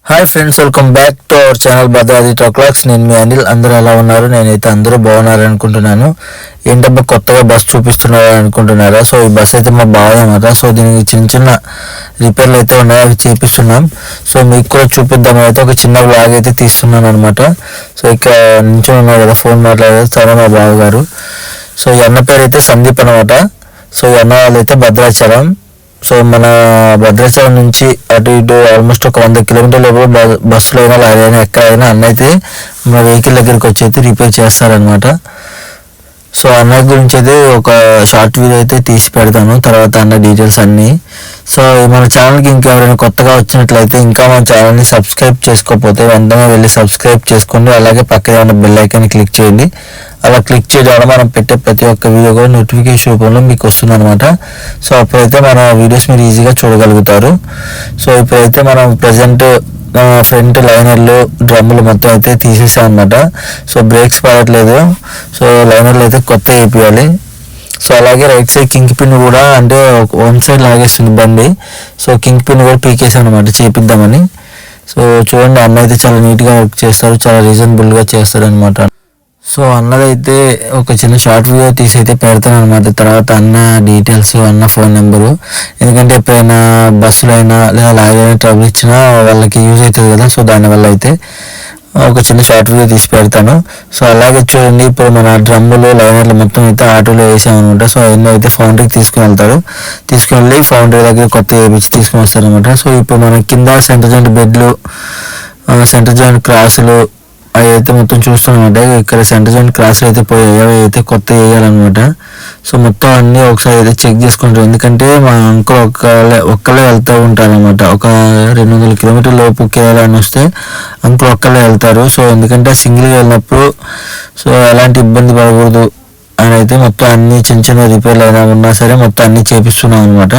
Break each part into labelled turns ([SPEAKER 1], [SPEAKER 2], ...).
[SPEAKER 1] Hi friends, welcome back to our channel Bhadradri టాక్లాక్స్. నేను మీ అనిల్. అందరూ ఎలా ఉన్నారు? నేనైతే అందరూ బాగున్నారు అనుకుంటున్నాను. ఏంటబ్బా కొత్తగా బస్ చూపిస్తున్నారు అనుకుంటున్నారా? సో ఈ బస్ అయితే మా బావ అన్నమాట. సో దీనికి చిన్న చిన్న రిపేర్లు అయితే ఉన్నాయి, అవి చేపిస్తున్నాం. సో మీకు కూడా చూపిద్దామని అయితే ఒక చిన్న బ్లాగ్ అయితే తీస్తున్నాను అనమాట. సో ఇక్కడ నుంచి ఉన్నారు కదా, ఫోన్ మాట్లాడేది తన మా బావ గారు. సో ఈ అన్న పేరు అయితే సందీప్ అనమాట. సో ఈ అన్న వాళ్ళు అయితే భద్రాచలం. సో మన భద్రాచలం నుంచి అటు ఇటు ఆల్మోస్ట్ ఒక 100 కిలోమీటర్ లోపల బస్సులో అయినా లారీ అయినా ఎక్కడైనా అన్న అయితే మన వెహికల్ దగ్గరికి వచ్చి అయితే రిపేర్ చేస్తారనమాట. సో అన్న గురించి అయితే ఒక షార్ట్ వీడియో అయితే తీసి పెడతాను, తర్వాత అన్న డీటెయిల్స్ అన్నీ. సో మన ఛానల్కి ఇంకా ఎవరైనా కొత్తగా వచ్చినట్లయితే ఇంకా మన ఛానల్ని సబ్స్క్రైబ్ చేసుకోకపోతే వెంటనే వెళ్ళి సబ్స్క్రైబ్ చేసుకోండి. అలాగే పక్కనే ఉన్న బెల్ ఐకాన్ని క్లిక్ చేయండి. అలా క్లిక్ చేయడం వల్ల మనం పెట్టే ప్రతి ఒక్క వీడియో కూడా నోటిఫికేషన్ రూపంలో మీకు వస్తుంది అనమాట. సో అప్పుడైతే మన వీడియోస్ మీరు ఈజీగా చూడగలుగుతారు. సో ఇప్పుడైతే మనం ప్రజెంట్ ఫ్రంట్ లైనర్లు డ్రమ్ములు మొత్తం అయితే తీసేసాం అనమాట. సో బ్రేక్స్ పడట్లేదు. సో లైనర్లు అయితే కొత్త వేపియాలి. సో అలాగే రైట్ సైడ్ కింగ్ పిన్ కూడా, అంటే వన్ సైడ్ లాగేస్తుంది బండి. సో కింగ్ పిన్ కూడా పీకేసాం అనమాట చేపిద్దామని. సో చూడండి, అన్న అయితే చాలా నీట్గా వర్క్ చేస్తారు, చాలా రీజనబుల్గా చేస్తారు అనమాట. సో అన్నదైతే ఒక చిన్న షార్ట్ వీడియో తీసి అయితే పెడతాను అనమాట. తర్వాత అన్న డీటెయిల్స్, అన్న ఫోన్ నెంబరు, ఎందుకంటే ఎప్పుడైనా బస్సులో అయినా లేదా లారీ అయినా ట్రబుల్ ఇచ్చినా వాళ్ళకి యూజ్ అవుతుంది కదా. సో దానివల్ల అయితే ఒక చిన్న షార్ట్ వీడియో తీసి పెడతాను. సో అలాగే చూడండి, ఇప్పుడు మన డ్రమ్ములు లైనర్లు మొత్తం అయితే ఆటోలో వేసామన్నమాట. సో అవన్నీ అయితే ఫౌండరీకి తీసుకుని వెళ్తారు. తీసుకుని వెళ్ళి ఫౌండరీ దగ్గర కొత్త వేయించి తీసుకుని వస్తారనమాట. సో ఇప్పుడు మన కింద సెంటర్ జాయింట్ బెడ్లు, సెంటర్ జాయింట్ క్రాసులు అవి అయితే మొత్తం చూస్తామన్నమాట. ఇక్కడ సెంటర్ జాయింట్ క్రాసులు అయితే పోయాయి, అవి అయితే కొత్త వేయాలన్నమాట. సో మొత్తం అన్నీ ఒకసారి అయితే చెక్ చేసుకుంటారు, ఎందుకంటే మా అంకుల్ ఒక్కళ్ళే వెళ్తూ ఉంటారనమాట. ఒక 200 కిలోమీటర్ లోపు కేరళని వస్తే అంకుల్ ఒక్కళ్ళే వెళ్తారు. సో ఎందుకంటే సింగిల్గా వెళ్ళినప్పుడు సో ఎలాంటి ఇబ్బంది పడకూడదు అని అయితే మొత్తం అన్ని చిన్న చిన్న రిపేర్లు అయినా ఉన్నా సరే మొత్తం అన్నీ చేపిస్తున్నాం అనమాట.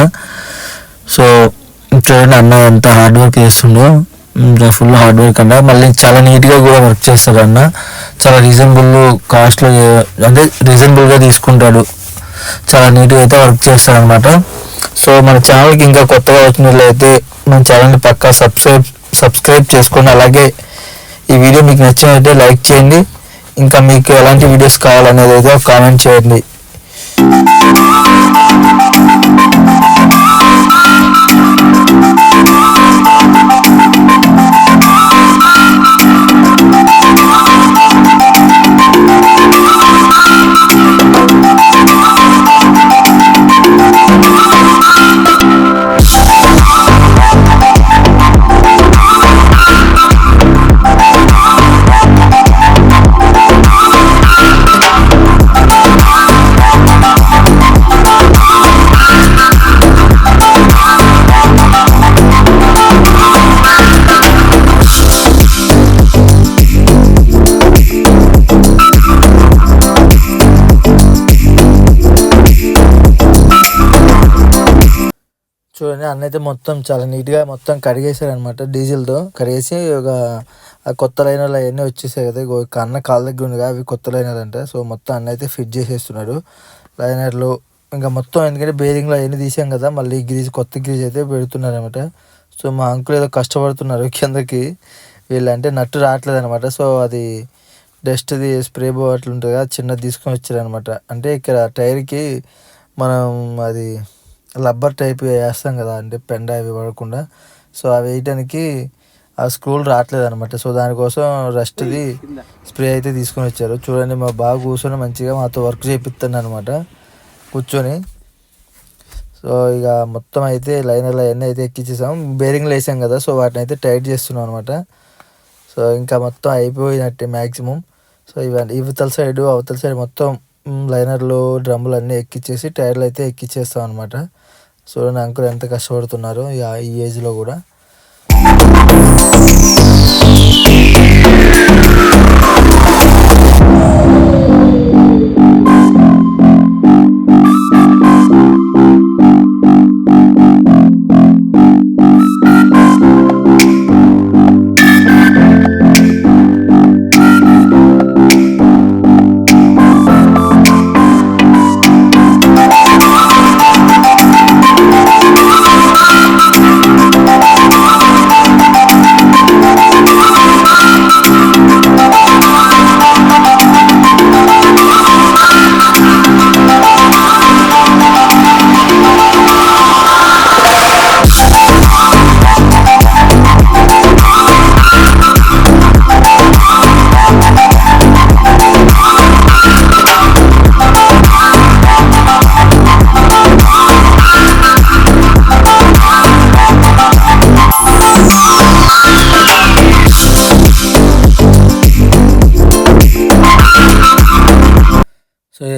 [SPEAKER 1] సో చూడండి, అన్న ఎంత హార్డ్ వర్క్ చేస్తుండో, ఫుల్ హార్డ్ వర్క్ అన్న. మళ్ళీ చాలా నీట్గా కూడా వర్క్ చేస్తాడు అన్న. చాలా రీజనబుల్ కాస్ట్లో, అంటే రీజనబుల్గా తీసుకుంటాడు. చాలా నీట్గా అయితే వర్క్ చేస్తాడు అనమాట. సో మన ఛానల్కి ఇంకా కొత్తగా వచ్చినట్లయితే మన ఛానల్ని పక్కా సబ్స్క్రైబ్ చేసుకోండి. అలాగే ఈ వీడియో మీకు నచ్చినట్లయితే లైక్ చేయండి. ఇంకా మీకు ఎలాంటి వీడియోస్ కావాలనేది అయితే కామెంట్ చేయండి. చూడండి, అన్న అయితే మొత్తం చాలా నీట్గా మొత్తం కడిగేశారు అనమాట. డీజిల్తో కడిగేసి ఒక కొత్త లైనర్లు అవన్నీ వచ్చేసాయి కదా, అన్న కాళ్ళ దగ్గర ఉంది కదా, అవి కొత్త లైనర్లు అంటే. సో మొత్తం అన్న అయితే ఫిట్ చేసేస్తున్నాడు లైనర్లు. ఇంకా మొత్తం ఎందుకంటే బేరింగ్లో అవన్నీ తీసాం కదా, మళ్ళీ కొత్త గ్రీజ్ అయితే పెడుతున్నారు అనమాట. సో మా అంకుల్ ఏదో కష్టపడుతున్నారు కిందకి, వీళ్ళు అంటే నట్టు రావట్లేదు అనమాట. సో అది డస్ట్ది స్ప్రే బాటిల్ ఉంటుంది కదా, చిన్నది తీసుకొని వచ్చారనమాట. అంటే ఇక్కడ టైర్కి మనం అది రబ్బర్ టైప్ వేస్తాం కదా, అంటే పెండ అవి పడకుండా. సో అవి వేయటానికి ఆ స్క్రూలు రావట్లేదు అనమాట. సో దానికోసం రస్ట్ది స్ప్రే అయితే తీసుకొని వచ్చారు. చూడండి, మా బాగా కూర్చొని మంచిగా మాతో వర్క్ చేపిస్తాను అనమాట కూర్చొని. సో ఇక మొత్తం అయితే లైనర్లు అవన్నీ అయితే ఎక్కించేసాం, బేరింగ్లు వేసాం కదా. సో వాటిని అయితే టైట్ చేస్తున్నాం అనమాట. సో ఇంకా మొత్తం అయిపోయినట్టే మ్యాక్సిమం. సో ఇవన్నీ ఇవతల సైడ్ అవతల సైడ్ మొత్తం లైనర్లు డ్రమ్ములు అన్నీ ఎక్కిచ్చేసి టైర్లు అయితే ఎక్కిచ్చేస్తాం అనమాట. చూడండి అంకుల్ ఎంత కష్టపడుతున్నారు ఈ ఏజ్లో కూడా.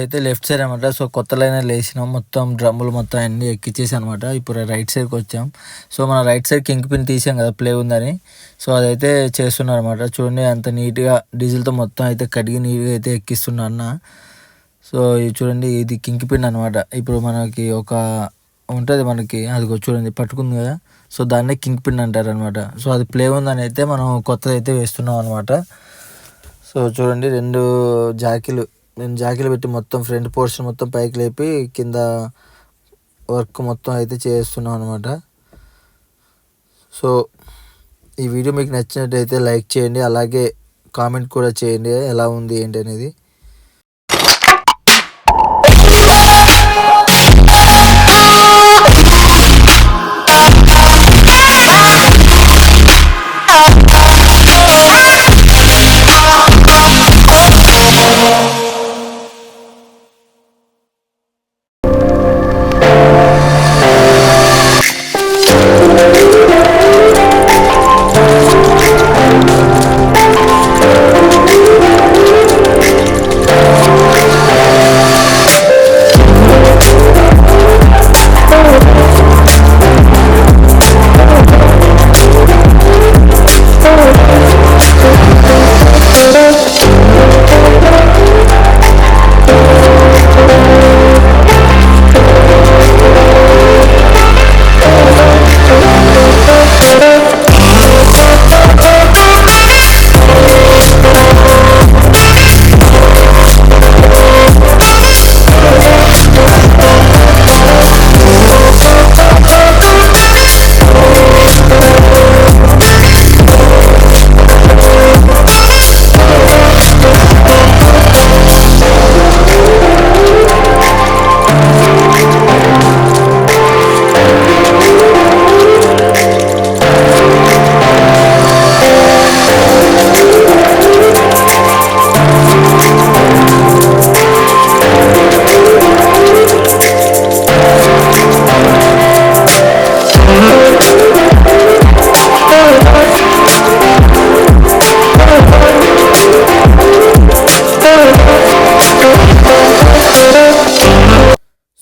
[SPEAKER 1] ఇదైతే లెఫ్ట్ సైడ్ అనమాట. సో కొత్త లైనర్ వేసినాం, మొత్తం డ్రమ్ములు మొత్తం అన్నీ ఎక్కిచ్చేసి అనమాట. ఇప్పుడు రైట్ సైడ్కి వచ్చాం. సో మన రైట్ సైడ్ కింగ్ పిన్ తీసాం కదా ప్లే ఉందని, సో అదైతే చేస్తున్నారు అనమాట. చూడండి అంత నీట్గా డీజిల్తో మొత్తం అయితే కడిగి నీట్గా అయితే ఎక్కిస్తున్నా అన్న. సో ఇది చూడండి, ఇది కింగ్ పిన్ అనమాట. ఇప్పుడు మనకి ఒక ఉంటుంది మనకి, అది చూడండి పట్టుకుంది కదా, సో దాన్నే కింగ్ పిన్ అంటారు అనమాట. సో అది ప్లే ఉందని అయితే మనం కొత్తది అయితే వేస్తున్నాం అనమాట. సో చూడండి రెండు జాకీలు పెట్టి మొత్తం ఫ్రంట్ పోర్షన్ మొత్తం పైకి లేపి కింద వర్క్ మొత్తం అయితే చేస్తున్నాం అనమాట. సో ఈ వీడియో మీకు నచ్చినట్టయితే లైక్ చేయండి, అలాగే కామెంట్ కూడా చేయండి ఎలా ఉంది ఏంటి అనేది.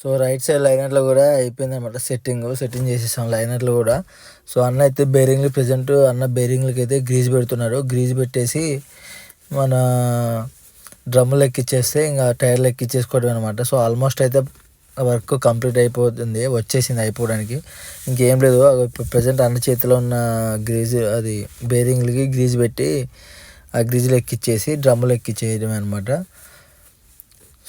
[SPEAKER 1] సో రైట్ సైడ్ లైనర్లో కూడా అయిపోయింది అనమాట సెట్టింగ్ చేసేసాం లైనర్లు కూడా. సో అన్న అయితే బేరింగ్లు ప్రజెంట్ బేరింగ్లకి అయితే గ్రీజ్ పెడుతున్నాడు. గ్రీజ్ పెట్టేసి మన డ్రమ్ములు ఎక్కిచ్చేస్తే ఇంకా టైర్లు ఎక్కిచ్చేసుకోవడం అనమాట. సో ఆల్మోస్ట్ అయితే వర్క్ కంప్లీట్ అయిపోతుంది, వచ్చేసింది అయిపోవడానికి. ఇంకేం లేదు, ప్రజెంట్ అన్న చేతిలో ఉన్న గ్రీజ్ అది బేరింగ్లకి గ్రీజ్ పెట్టి ఆ గ్రీజులు ఎక్కిచ్చేసి డ్రమ్ములు ఎక్కిచ్చేయడం అనమాట.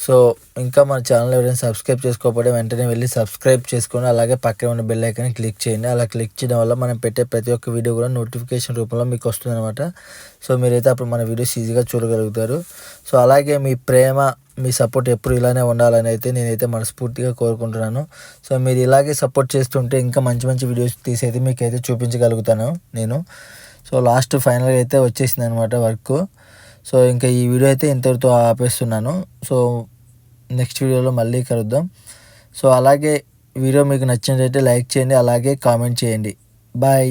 [SPEAKER 1] సో ఇంకా మన ఛానల్ ఎవరైనా సబ్స్క్రైబ్ చేసుకోకపోతే వెంటనే వెళ్ళి సబ్స్క్రైబ్ చేసుకోండి, అలాగే పక్కన ఉన్న బెల్ ఐకాన్ని క్లిక్ చేయండి. అలా క్లిక్ చేయడం వల్ల మనం పెట్టే ప్రతి ఒక్క వీడియో కూడా నోటిఫికేషన్ రూపంలో మీకు వస్తుంది అనమాట. సో మీరైతే అప్పుడు మన వీడియోస్ ఈజీగా చూడగలుగుతారు. సో అలాగే మీ ప్రేమ, మీ సపోర్ట్ ఎప్పుడు ఇలానే ఉండాలని అయితే నేనైతే మనస్ఫూర్తిగా కోరుకుంటున్నాను. సో మీరు ఇలాగే సపోర్ట్ చేస్తుంటే ఇంకా మంచి మంచి వీడియోస్ తీసి అయితే మీకు అయితే చూపించగలుగుతాను నేను. సో లాస్ట్ ఫైనల్గా అయితే వచ్చేసింది అనమాట వర్క్. సో ఇంకా ఈ వీడియో అయితే ఇంతటితో ఆపేస్తున్నాను. సో నెక్స్ట్ వీడియోలో మళ్ళీ కలుద్దాం. సో అలాగే వీడియో మీకు నచ్చినట్లయితే లైక్ చేయండి, అలాగే కామెంట్ చేయండి. బాయ్.